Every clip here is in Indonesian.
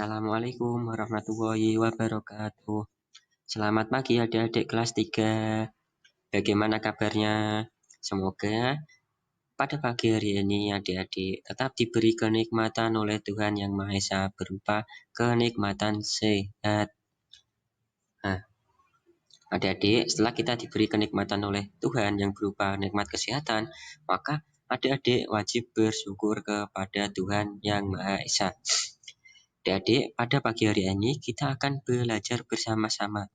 Assalamualaikum warahmatullahi wabarakatuh. Selamat pagi adik-adik kelas 3. Bagaimana kabarnya? Semoga pada pagi hari ini adik-adik tetap diberi kenikmatan oleh Tuhan Yang Maha Esa berupa kenikmatan sehat. Nah, adik-adik, setelah kita diberi kenikmatan oleh Tuhan yang berupa nikmat kesehatan, maka adik-adik wajib bersyukur kepada Tuhan Yang Maha Esa. Adik-adik, pada pagi hari ini kita akan belajar bersama-sama.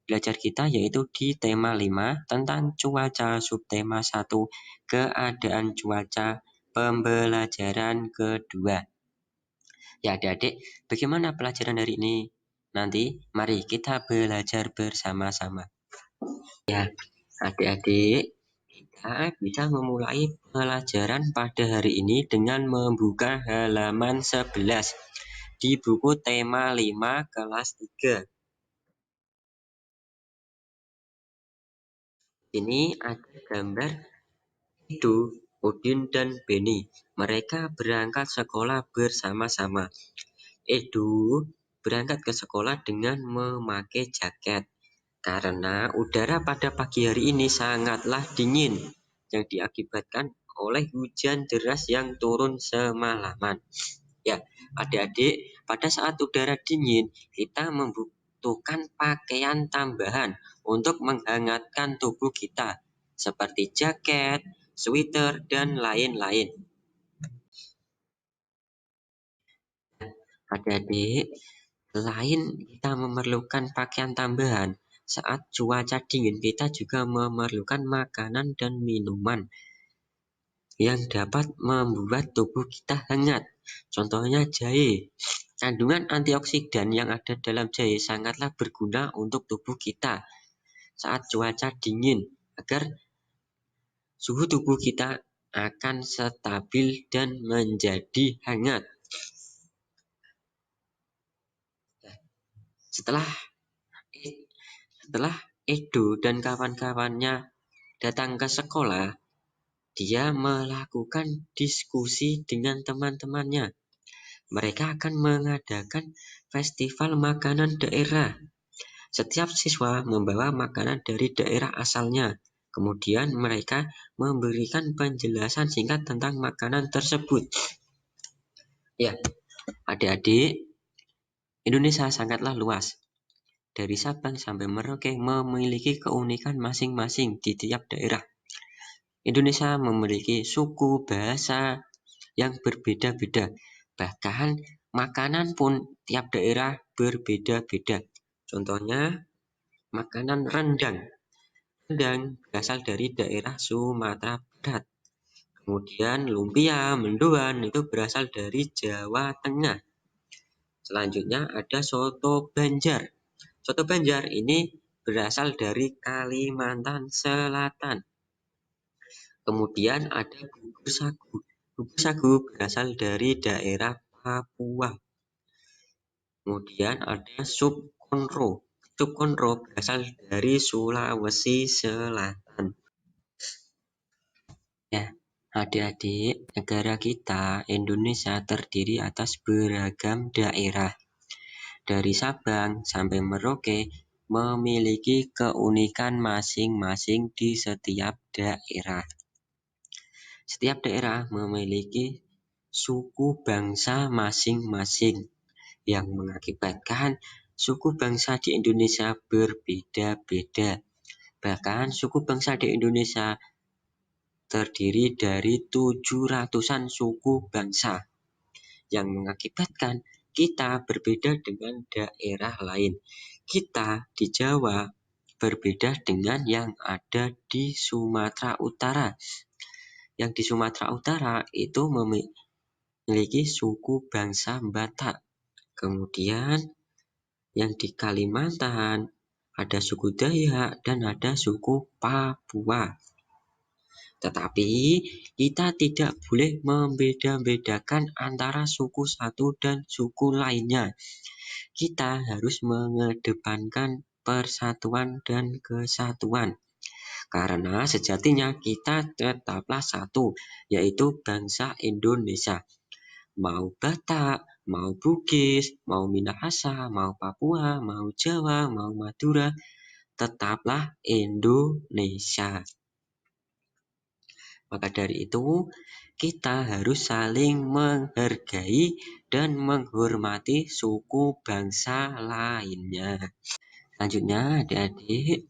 Belajar kita yaitu di tema 5 tentang cuaca, subtema 1 keadaan cuaca, pembelajaran kedua. Ya adik-adik, bagaimana pelajaran hari ini? Nanti mari kita belajar bersama-sama. Ya, adik-adik, kita bisa memulai pelajaran pada hari ini dengan membuka halaman 11 di buku tema 5 kelas 3. Ini ada gambar Edo, Udin, dan Beni. Mereka berangkat sekolah bersama-sama. Edo berangkat ke sekolah dengan memakai jaket karena udara pada pagi hari ini sangatlah dingin yang diakibatkan oleh hujan deras yang turun semalaman. Ya, adik-adik, pada saat udara dingin, kita membutuhkan pakaian tambahan untuk menghangatkan tubuh kita, seperti jaket, sweater, dan lain-lain. Adik-adik, selain kita memerlukan pakaian tambahan, saat cuaca dingin, kita juga memerlukan makanan dan minuman yang dapat membuat tubuh kita hangat. Contohnya jahe. Kandungan antioksidan yang ada dalam jahe sangatlah berguna untuk tubuh kita saat cuaca dingin, agar suhu tubuh kita akan stabil dan menjadi hangat. Setelah Edo dan kawan-kawannya datang ke sekolah, dia melakukan diskusi dengan teman-temannya. Mereka akan mengadakan festival makanan daerah. Setiap siswa membawa makanan dari daerah asalnya. Kemudian mereka memberikan penjelasan singkat tentang makanan tersebut. Ya, adik-adik, Indonesia sangatlah luas. Dari Sabang sampai Merauke memiliki keunikan masing-masing di tiap daerah. Indonesia memiliki suku bahasa yang berbeda-beda. Bahkan makanan pun tiap daerah berbeda-beda. Contohnya makanan rendang. Rendang berasal dari daerah Sumatera Barat. Kemudian lumpia, mendoan itu berasal dari Jawa Tengah. Selanjutnya ada soto Banjar. Soto Banjar ini berasal dari Kalimantan Selatan. Kemudian ada bubur sagu. Bubur sagu berasal dari daerah Papua. Kemudian ada sup konro. Sup konro berasal dari Sulawesi Selatan. Ya, adik-adik, negara kita Indonesia terdiri atas beragam daerah. Dari Sabang sampai Merauke memiliki keunikan masing-masing di setiap daerah. Setiap daerah memiliki suku bangsa masing-masing yang mengakibatkan suku bangsa di Indonesia berbeda-beda. Bahkan suku bangsa di Indonesia terdiri dari 700-an suku bangsa yang mengakibatkan kita berbeda dengan daerah lain. Kita di Jawa berbeda dengan yang ada di Sumatera Utara. Yang di Sumatera Utara itu memiliki suku bangsa Batak. Kemudian yang di Kalimantan ada suku Dayak dan ada suku Papua. Tetapi kita tidak boleh membeda-bedakan antara suku satu dan suku lainnya. Kita harus mengedepankan persatuan dan kesatuan. Karena sejatinya kita tetaplah satu, yaitu bangsa Indonesia. Mau Batak, mau Bugis, mau Minahasa, mau Papua, mau Jawa, mau Madura, tetaplah Indonesia. Maka dari itu, kita harus saling menghargai dan menghormati suku bangsa lainnya. Selanjutnya, adik-adik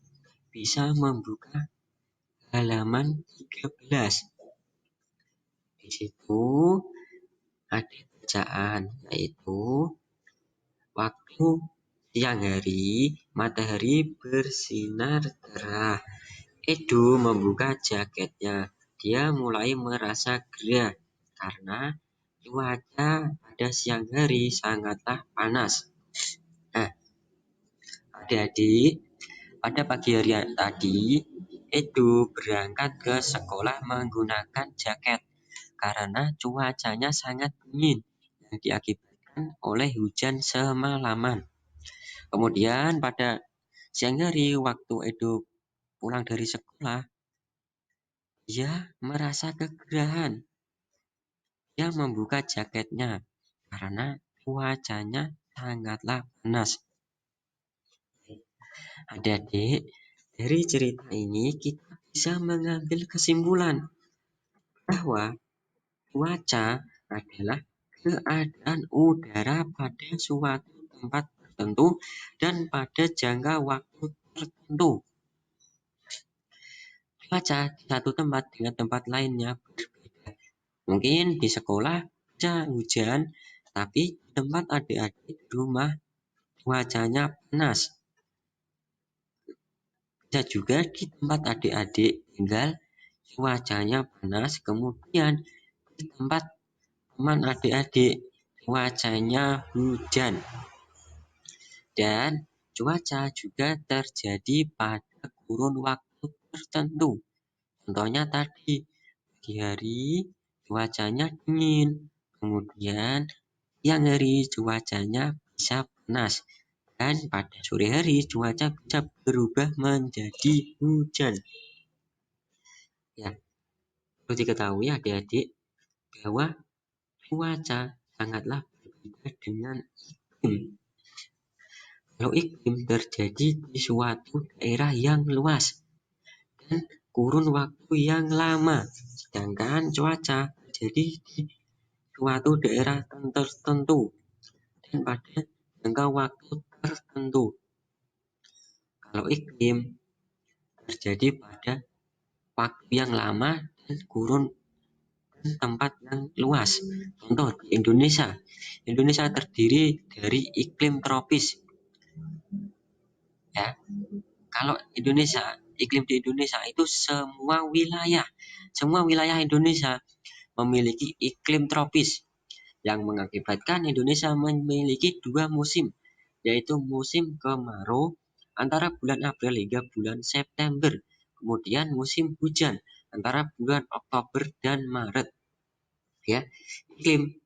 bisa membuka halaman 13. Di situ ada bacaan, yaitu waktu siang hari, matahari bersinar cerah. Edo membuka jaketnya. Dia mulai merasa gerah karena cuaca pada siang hari sangatlah panas. Nah, adik-adik, pada pagi hari tadi, Edo berangkat ke sekolah menggunakan jaket karena cuacanya sangat dingin yang diakibatkan oleh hujan semalaman. Kemudian pada siang hari waktu Edo pulang dari sekolah, dia merasa kegerahan. Dia membuka jaketnya karena cuacanya sangatlah panas. Adik-adik, dari cerita ini kita bisa mengambil kesimpulan bahwa cuaca adalah keadaan udara pada suatu tempat tertentu dan pada jangka waktu tertentu. Cuaca di satu tempat dengan tempat lainnya berbeda. Mungkin di sekolah bisa hujan, tapi di tempat adik-adik di rumah cuacanya panas. Bisa juga di tempat adik-adik tinggal cuacanya panas, kemudian di tempat teman adik-adik cuacanya hujan. Dan cuaca juga terjadi pada kurun waktu tertentu. Contohnya tadi, pagi hari cuacanya dingin, kemudian siang hari cuacanya bisa panas, dan pada sore hari cuaca bisa berubah menjadi hujan. Ya, perlu diketahui adik-adik bahwa cuaca sangatlah berbeda dengan iklim. Kalau iklim terjadi di suatu daerah yang luas dan kurun waktu yang lama, sedangkan cuaca terjadi di suatu daerah tertentu dan pada jangka waktu tertentu. Kalau iklim terjadi pada waktu yang lama dan kurun tempat yang luas. Contoh di Indonesia. Indonesia terdiri dari iklim tropis. Ya. Kalau iklim di Indonesia itu semua wilayah Indonesia memiliki iklim tropis yang mengakibatkan Indonesia memiliki 2 musim, yaitu musim kemarau antara bulan April hingga bulan September, kemudian musim hujan antara bulan Oktober dan Maret. Ya, iklim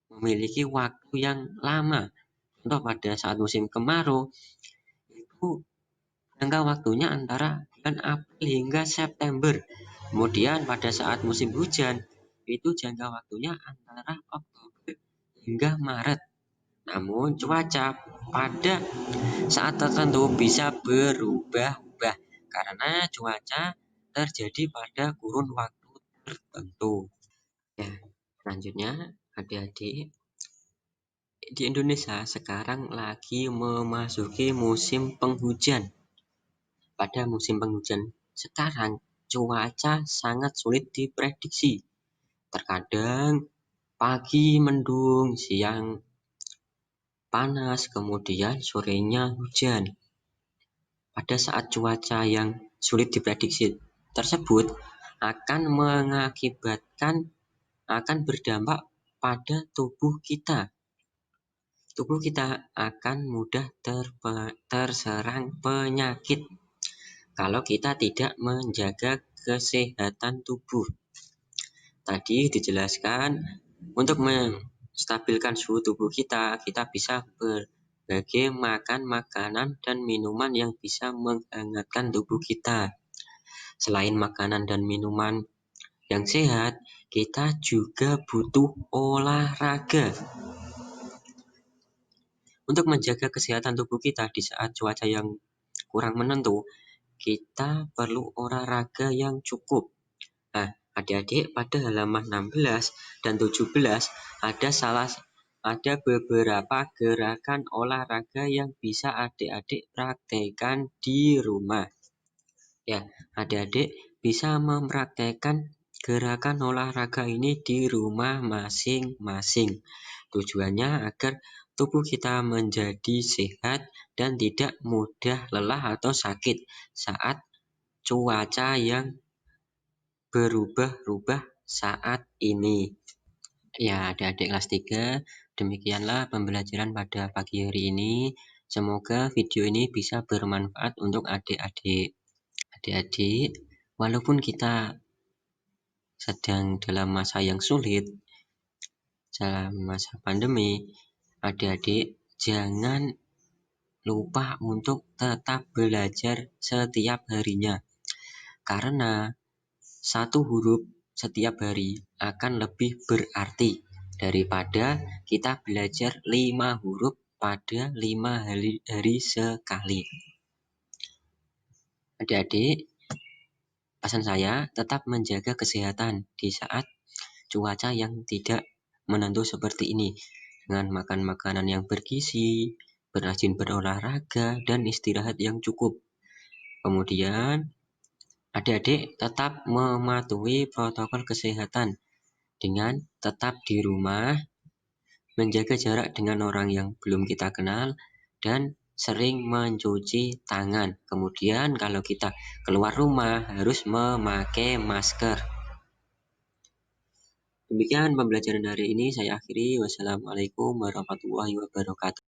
memiliki waktu yang lama. Contoh pada saat musim kemarau itu jangka waktunya antara bulan April hingga September. Kemudian pada saat musim hujan itu jangka waktunya antara Oktober hingga Maret. Namun cuaca pada saat tertentu bisa berubah-ubah karena cuaca terjadi pada kurun waktu tertentu. Ya, selanjutnya adik-adik, di Indonesia sekarang lagi memasuki musim penghujan. Pada musim penghujan sekarang, cuaca sangat sulit diprediksi. Terkadang pagi mendung, siang panas, kemudian sorenya hujan. Pada saat cuaca yang sulit diprediksi tersebut akan berdampak pada tubuh kita. Tubuh kita akan mudah terserang penyakit kalau kita tidak menjaga kesehatan tubuh. Tadi dijelaskan untuk menstabilkan suhu tubuh kita bisa berbagai makan makanan dan minuman yang bisa menghangatkan tubuh kita. Selain makanan dan minuman yang sehat, kita juga butuh olahraga. Untuk menjaga kesehatan tubuh kita di saat cuaca yang kurang menentu, kita perlu olahraga yang cukup. Nah, adik-adik pada halaman 16 dan 17 ada beberapa gerakan olahraga yang bisa adik-adik praktekkan di rumah. Ya, adik-adik bisa mempraktekkan gerakan olahraga ini di rumah masing-masing. Tujuannya agar tubuh kita menjadi sehat dan tidak mudah lelah atau sakit saat cuaca yang berubah-ubah saat ini. Ya, adik-adik kelas 3, demikianlah pembelajaran pada pagi hari ini. Semoga video ini bisa bermanfaat untuk adik-adik. Adik-adik, walaupun kita sedang dalam masa yang sulit, dalam masa pandemi, adik-adik jangan lupa untuk tetap belajar setiap harinya. Karena satu huruf setiap hari akan lebih berarti daripada kita belajar 5 huruf pada 5 hari sekali. Adik-adik, pesan saya tetap menjaga kesehatan di saat cuaca yang tidak menentu seperti ini, dengan makan makanan yang bergizi, berrajin berolahraga, dan istirahat yang cukup. Kemudian, adik-adik tetap mematuhi protokol kesehatan dengan tetap di rumah, menjaga jarak dengan orang yang belum kita kenal, dan sering mencuci tangan. Kemudian kalau kita keluar rumah harus memakai masker. Demikian pembelajaran hari ini saya akhiri. Wassalamualaikum warahmatullahi wabarakatuh.